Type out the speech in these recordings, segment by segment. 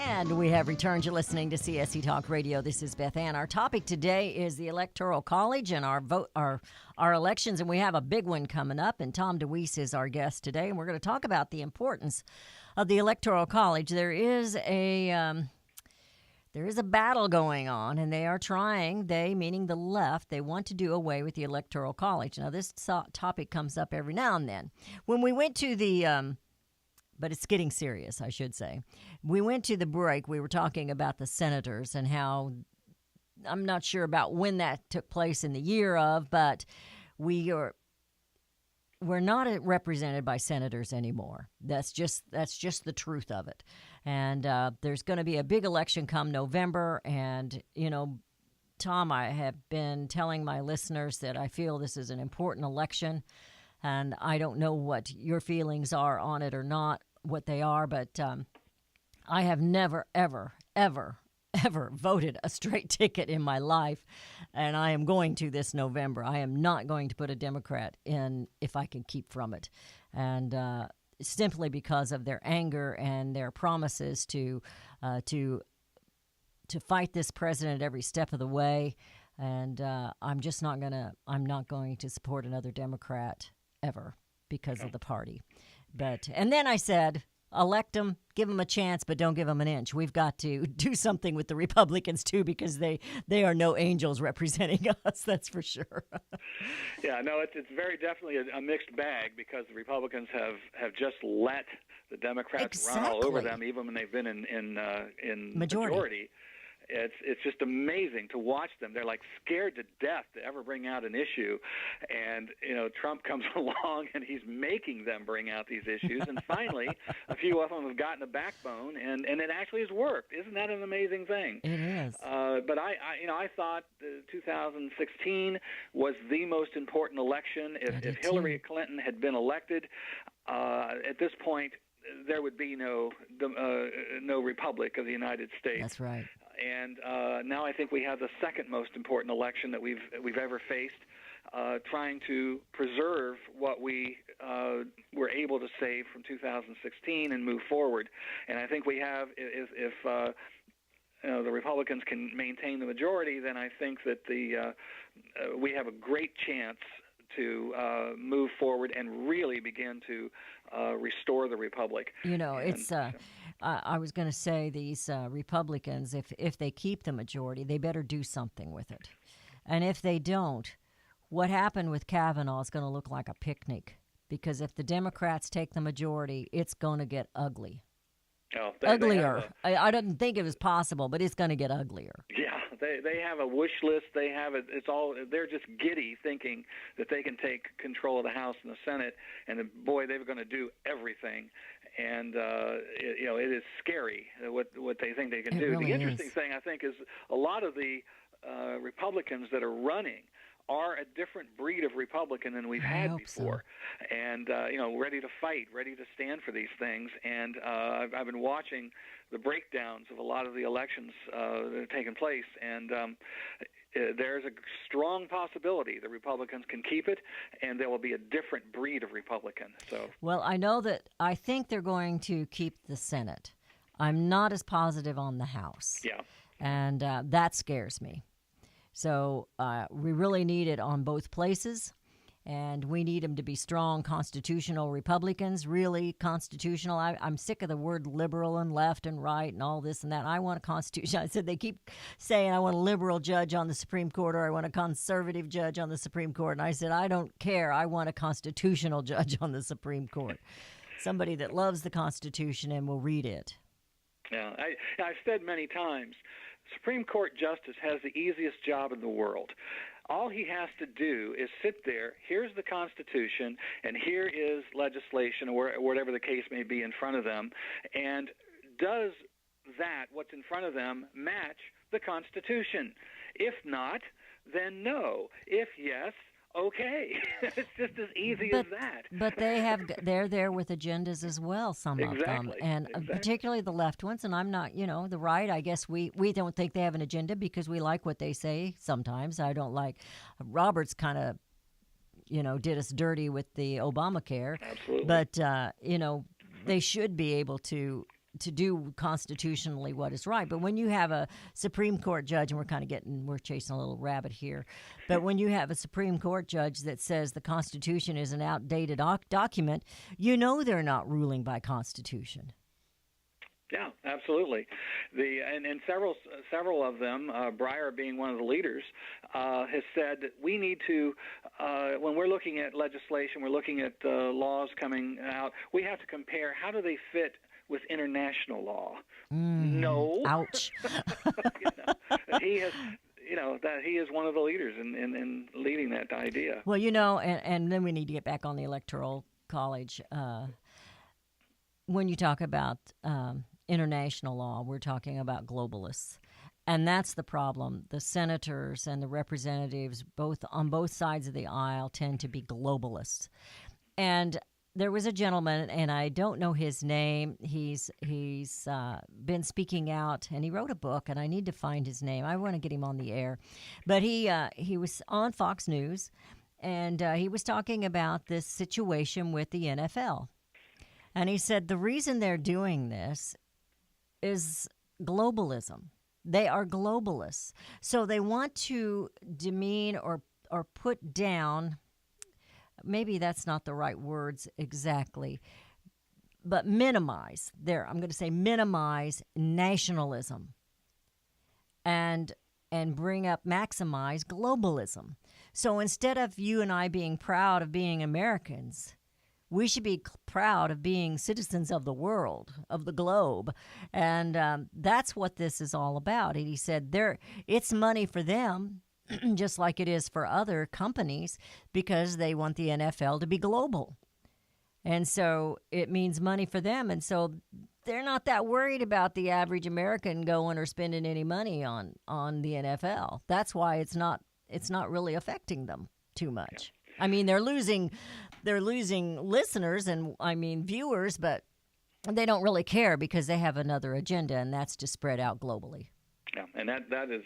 And we have returned. You're listening to CSC Talk Radio. This is Beth Ann. Our topic today is the Electoral College and our elections, and we have a big one coming up. And Tom DeWeese is our guest today, and we're going to talk about the importance of the Electoral College. There is a battle going on, and they are trying. They, meaning the left, they want to do away with the Electoral College. Now, this topic comes up every now and then. When we went to the but it's getting serious, I should say. We went to the break. We were talking about the senators and how I'm not sure about when that took place in the year of, but we're not represented by senators anymore. That's just the truth of it. And there's going to be a big election come November. And, Tom, I have been telling my listeners that I feel this is an important election. And I don't know what your feelings are on it or not, what they are, but I have never, ever, ever, ever voted a straight ticket in my life, and I am going to this November. I am not going to put a Democrat in if I can keep from it, and simply because of their anger and their promises to fight this president every step of the way, and I'm not going to support another Democrat ever because of the party. And then I said, elect them, give them a chance, but don't give them an inch. We've got to do something with the Republicans, too, because they are no angels representing us, that's for sure. Yeah, no, it's very definitely a mixed bag because the Republicans have just let the Democrats run all over them, even when they've been in majority. It's just amazing to watch them. They're like scared to death to ever bring out an issue, and Trump comes along and he's making them bring out these issues. And finally, a few of them have gotten a backbone, and it actually has worked. Isn't that an amazing thing? It is. But I thought 2016 was the most important election. If Hillary Clinton had been elected, at this point, there would be no Republic of the United States. That's right. And now I think we have the second most important election that we've ever faced, trying to preserve what we were able to save from 2016 and move forward. And I think we have, if the Republicans can maintain the majority, then I think that we have a great chance to move forward and really begin to restore the republic. I was going to say these Republicans, if they keep the majority, they better do something with it. And if they don't, what happened with Kavanaugh is going to look like a picnic. Because if the Democrats take the majority, it's going to get ugly. Oh, uglier. I didn't think it was possible, but it's going to get uglier. Yeah, they have a wish list. They have it. It's all. They're just giddy, thinking that they can take control of the House and the Senate, and boy, they're going to do everything. And it is scary what they think they can do. Really the interesting thing, I think, is a lot of the Republicans that are running are a different breed of Republican than we've had before, and ready to fight, ready to stand for these things. And I've been watching the breakdowns of a lot of the elections that have taken place, and there's a strong possibility the Republicans can keep it, and there will be a different breed of Republican. Well, I think they're going to keep the Senate. I'm not as positive on the House. Yeah, and that scares me. So we really need it on both places, and we need them to be strong constitutional Republicans, really constitutional. I'm sick of the word liberal and left and right and all this and that. I want a constitution. I said they keep saying I want a liberal judge on the Supreme Court or I want a conservative judge on the Supreme Court. And I said I don't care. I want a constitutional judge on the Supreme Court, somebody that loves the Constitution and will read it. Yeah, I've said many times, Supreme Court justice has the easiest job in the world. All he has to do is sit there, here's the Constitution, and here is legislation or whatever the case may be in front of them, and does that, what's in front of them, match the Constitution? If not, then no. If yes, okay. It's just as easy as that. But they're there with agendas as well, some of them, and particularly the left ones. And I'm not, the right. I guess we don't think they have an agenda because we like what they say. Sometimes I don't like. Roberts kind of, did us dirty with the Obamacare. Absolutely. But they should be able to to do constitutionally what is right. But when you have a Supreme Court judge, and we're chasing a little rabbit here, but when you have a Supreme Court judge that says the Constitution is an outdated document, you know they're not ruling by Constitution. Yeah, absolutely. And several of them, Breyer being one of the leaders, has said that we need to, when we're looking at legislation, we're looking at laws coming out, we have to compare how do they fit with international law. No. Ouch. He has. That he is one of the leaders in leading that idea. Well, and then we need to get back on the Electoral College. When you talk about international law, we're talking about globalists. And that's the problem. The senators and the representatives, on both sides of the aisle, tend to be globalists. And there was a gentleman, and I don't know his name. He's been speaking out, and he wrote a book, and I need to find his name. I want to get him on the air. But he was on Fox News, and he was talking about this situation with the NFL. And he said the reason they're doing this is globalism. They are globalists. So they want to demean or put down, maybe that's not the right words exactly, but minimize nationalism and maximize globalism. So instead of you and I being proud of being Americans, we should be proud of being citizens of the world, of the globe. And that's what this is all about. And he said it's money for them, just like it is for other companies, because they want the NFL to be global. And so it means money for them. And so they're not that worried about the average American going or spending any money on the NFL. That's why it's not really affecting them too much. I mean, they're losing listeners and viewers, but they don't really care because they have another agenda, and that's to spread out globally. Yeah, and that is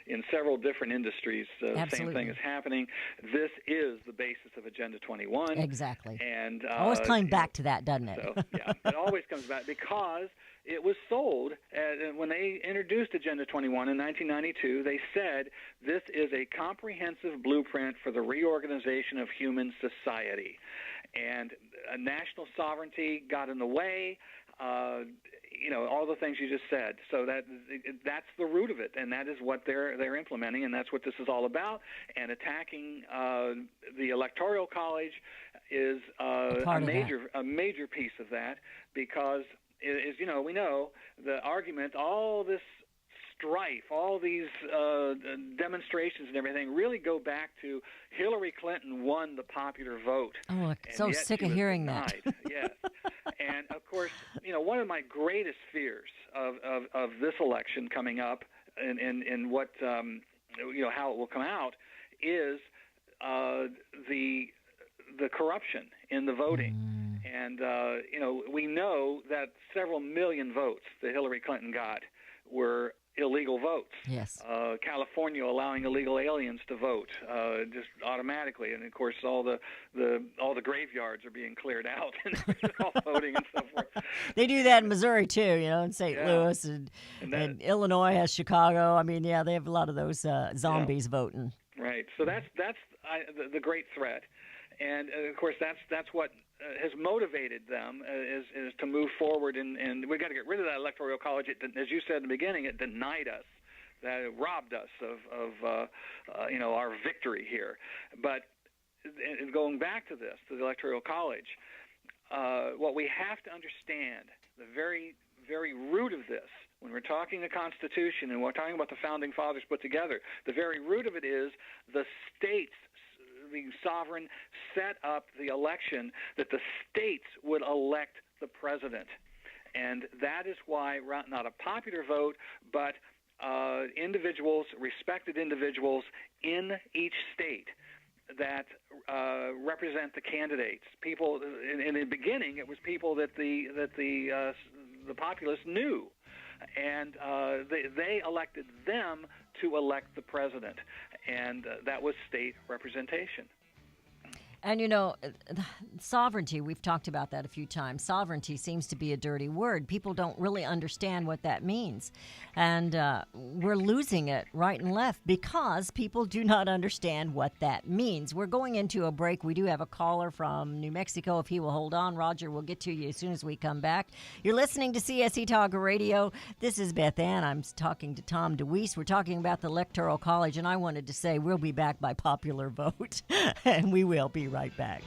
in several different industries. The same thing is happening. This is the basis of Agenda 21. Exactly. And always coming back to that, doesn't it? So, yeah, it always comes back because it was sold when they introduced Agenda 21 in 1992. They said this is a comprehensive blueprint for the reorganization of human society, and national sovereignty got in the way. All the things you just said. So that's the root of it, and that is what they're implementing, and that's what this is all about. And attacking the Electoral College is a major piece of that, because we know the argument, all this strife, all these demonstrations and everything really go back to Hillary Clinton won the popular vote. Oh, I'm so sick of hearing that. Yes. And, of course, one of my greatest fears of this election coming up and what, how it will come out is the corruption in the voting. And, we know that several million votes that Hillary Clinton got were illegal votes. Yes. California allowing illegal aliens to vote just automatically, and of course all the graveyards are being cleared out and all voting and so forth. They do that in Missouri too, in St. Louis and Illinois has Chicago. I mean, they have a lot of those zombies voting. Right. So that's the great threat, and of course that's what has motivated them is to move forward, and we've got to get rid of that Electoral College. As you said in the beginning, it denied us, that it robbed us of our victory here. But going back to the Electoral College, what we have to understand, the very, very root of this, when we're talking the Constitution and we're talking about the Founding Fathers put together, the very root of it is the states. The sovereign set up the election that the states would elect the president. And that is why, not a popular vote, but individuals, respected individuals in each state that represent the candidates. People, in the beginning, it was people that the populace knew. And they elected them to elect the president, and that was state representation. And, sovereignty, we've talked about that a few times. Sovereignty seems to be a dirty word. People don't really understand what that means. And we're losing it right and left because people do not understand what that means. We're going into a break. We do have a caller from New Mexico. If he will hold on, Roger, we'll get to you as soon as we come back. You're listening to CSE Talk Radio. This is Beth Ann. I'm talking to Tom DeWeese. We're talking about the Electoral College, and I wanted to say we'll be back by popular vote, and we will be right back.